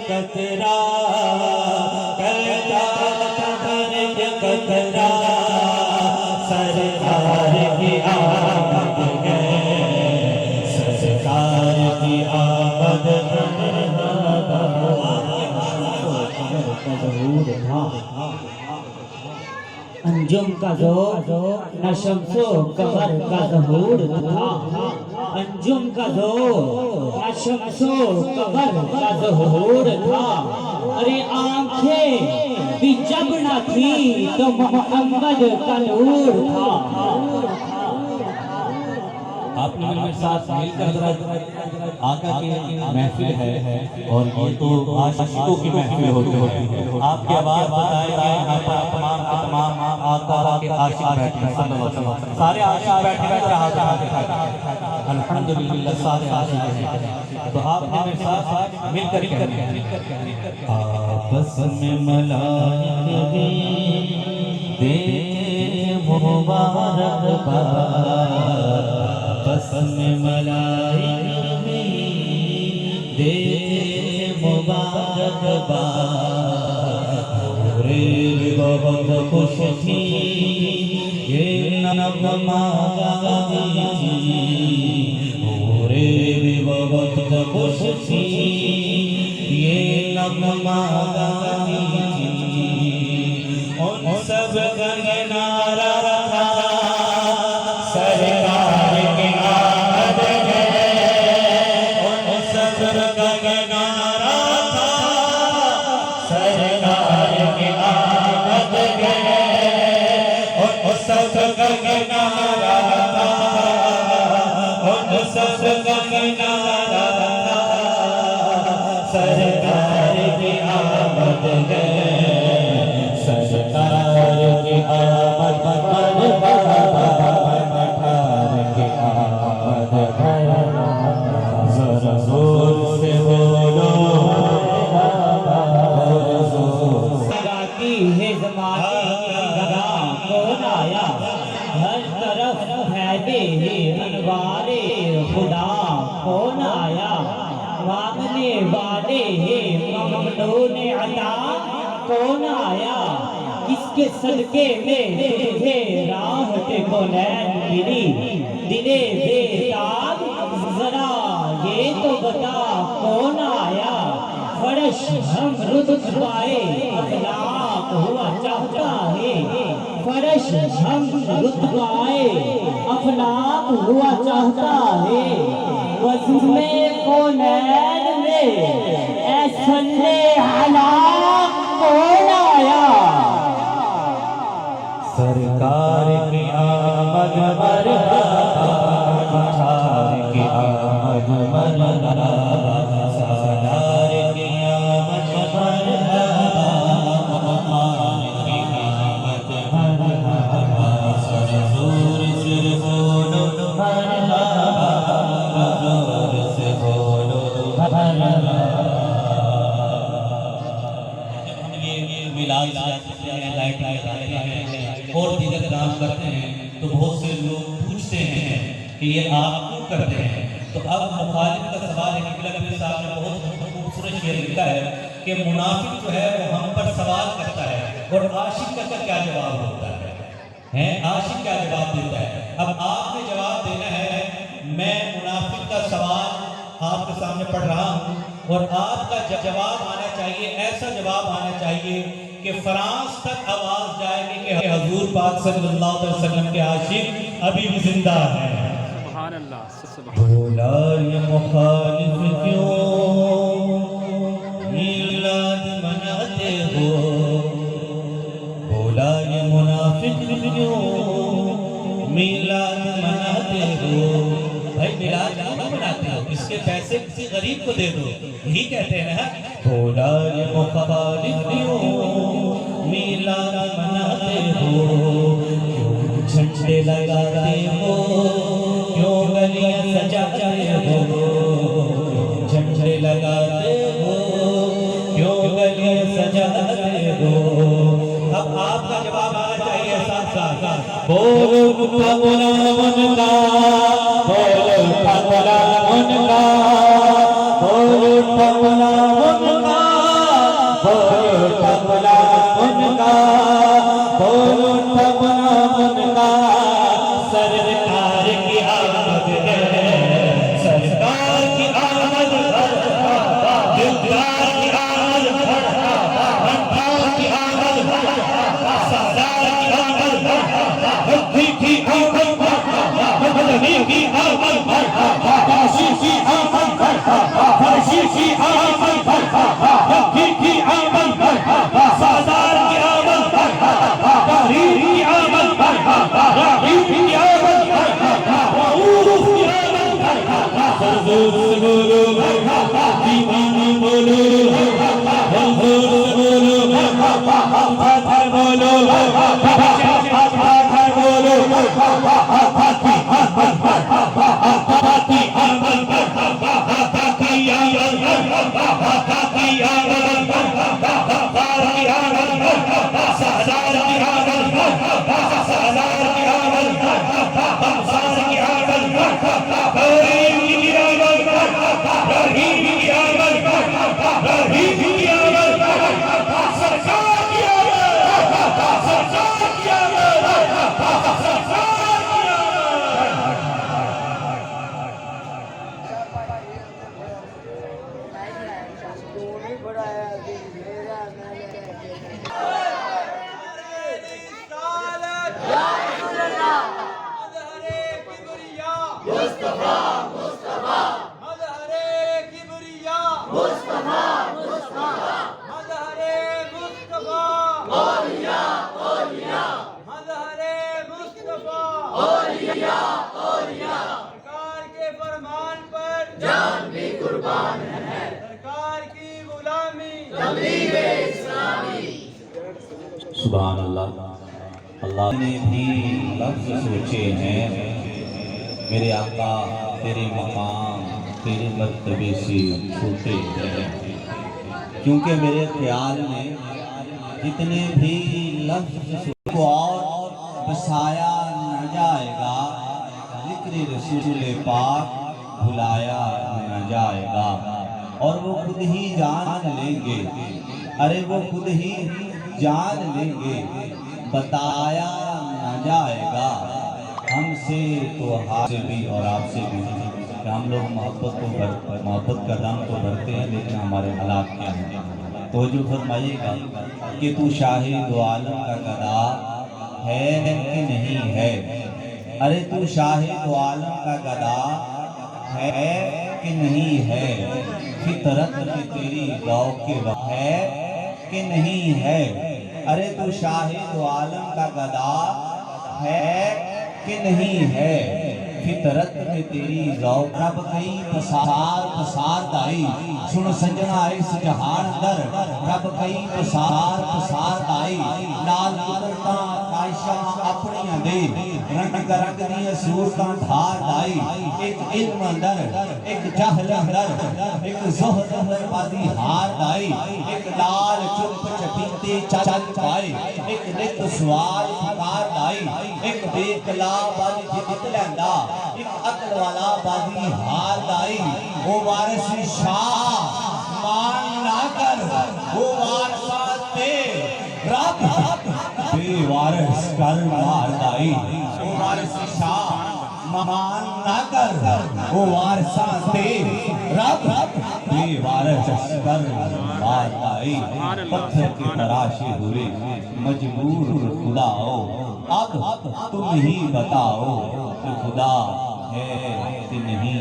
कतरा करता तबरज कतरा सरकार की आमद है सरकार की आमद अंजुम का जो न शम्सो कमर का ज़हूर था अंजुम का जो न शम्सो कमर का ज़हूर था अरे आंखें भी जब न थी तो मोहम्मद का नूर था। आपने मेरे साथ मिलकर आका की महफिल है और ये तो आशिकों की महफिल होती है। आपकी आवाज़ बताएंगे यहाँ पर तमाम आका के आशिक बैठे हैं सारे आशिक बैठे हैं अल्हम्दुलिल्लाह सारे आशिक हैं। तो आपने मेरे साथ मिलकर आपस में मलाइके दे मुबारक आपस में मलाइके दे मुबारक पूरे बहुत खुश थी ये नगमा गाती पूरे बहुत खुश थी ये नगमा गाती उन सब का नारा था सरकार की आमद है उन सब का नारा था सरकार की आमद है उन सब का नारा था उन सब का नारा था सरकार की आमद है सरकार की आमद जोर से बोलो है ज़माने कौन आया हर तरफ फैले अनवारे खुदा कौन आया मांगने वाले ममनून अता कौन आया किसके सदके में तुझे राहत कौनैन मिली दिले बेताब जरा ये तो बता कौन आया फर्श हम रुतबाए अखलाक हुआ चाहता है फर्श हम रुतबाए अखलाक हुआ चाहता है वज़्न कौनैन में ऐसने हलाक कौन आया सरकार की आमद मरहबा सरकार की आमद मरहबा सरकार की आमद मरहबा की आमद मरहबा जोर से बोलो मरहबा जोर से बोलो मरहबा। ये मिलाद जाते हैं लाइट लगाते हैं और दीगर काम करते हैं तो बहुत से लोग पूछते हैं कि ये आप क्यों करते हैं। तो अब मुखालिफ का सवाल है कि नबी साहब ने बहुत खूबसूरत शेर लिखा है कि मुनाफिक जो है वो हम पर सवाल करता है और आशिक का क्या जवाब होता है आशिक क्या जवाब देता है। अब आपने जवाब देना है मैं मुनाफिक का सवाल आपके सामने पढ़ रहा हूँ और आपका जवाब आना चाहिए ऐसा जवाब आना चाहिए कि फ्रांस तक आवाज जाएगी कि हजूर पाक सल्लल्लाहु अलैहि वसल्लम के आशिक अभी भी जिंदा हैं। सुभान अल्लाह। बोला ये मुखालिफ क्यों मिलाद मनाते हो बोला ये मुनाफिक क्यों मिलाद मनाते हो भाई मिलाद क्यों मनाते हो इसके पैसे किसी गरीब को दे दो यही कहते हैं ना। बोला ये मुखालिफ क्यों मिलाद मनाते हो क्यों झंडे लगाते हो क्यों गलियां सजाते हो झंडे लगाते हो क्यों गलियां सजाते हो। अब आपका जवाब आना चाहिए साथ साथ बोलो बोलो उनका बोलो बोलो उनका बोलो बोलो उनका फर्शी की आमद, यकी की आमद, सादार की आमद, तहरीर की आमद, राहीम की आमद, रऊफ की आमद। जोर से बोलो दीवाना बोलो, जोर से बोलो फातिहा बोलो, फातिहा बोलो, सरकार के फरमान पर जान भी कुर्बान है, सरकार की गुलामी तबलीग इस्लामी। सुभान अल्लाह। अल्लाह ने भी लफ्ज़ सोचे हैं, मेरे आका तेरे मकाम तेरे मर्तबे से छोटे हैं, क्योंकि मेरे ख्याल में जितने भी लफ्ज़ को और बसाया न जाएगा, ज़िक्र रसूल पाक भुलाया न जाएगा, और वो खुद ही जान लेंगे, अरे वो खुद ही जान लेंगे, बताया न जाएगा। हमसे तो हाथ से भी और आपसे भी कि हम लोग मोहब्बत का दाम तो भरते हैं, लेकिन हमारे हालात क्या हैं। तो जो फरमाइएगा कि तू शाही दो आलम का गदा है कि नहीं है, अरे तू शाही दो आलम का गदा है कि नहीं है, फितरत में तेरी गौ के वक्त है कि नहीं है, अरे तू शाही दो आलम का गदा है कि नहीं है, फितरत में तेरी रौक रब कई पसार पसार दाई। सुन सजना इस जहान दर रब कई पसार पसार दाई, नाल कुदरता कायशा अपनियां दे रंग रंग दी सूरतां धार दाई। एक इल्म अंदर एक जहल अंदर एक ज़ुहद अंदर बादी हार दाई, एक लाल चुप चपीते चल पाए, एक नित सवाल पुकार दाई, एक बेकला बाजी जित लैंदा, एक अकल वाला बाजी हार दाई। वो वारिस शाह मान ना कर, वो वारसा ते रब बेवारिस कर मार दाई। वो वारिस शाह मान ना कर, वो वारसा ते रब बेवारिस कर मार दाई। पत्थर की तराशे हुए मजबूर खुदा हो, अब तुम ही बताओ कि खुदा है कि नहीं।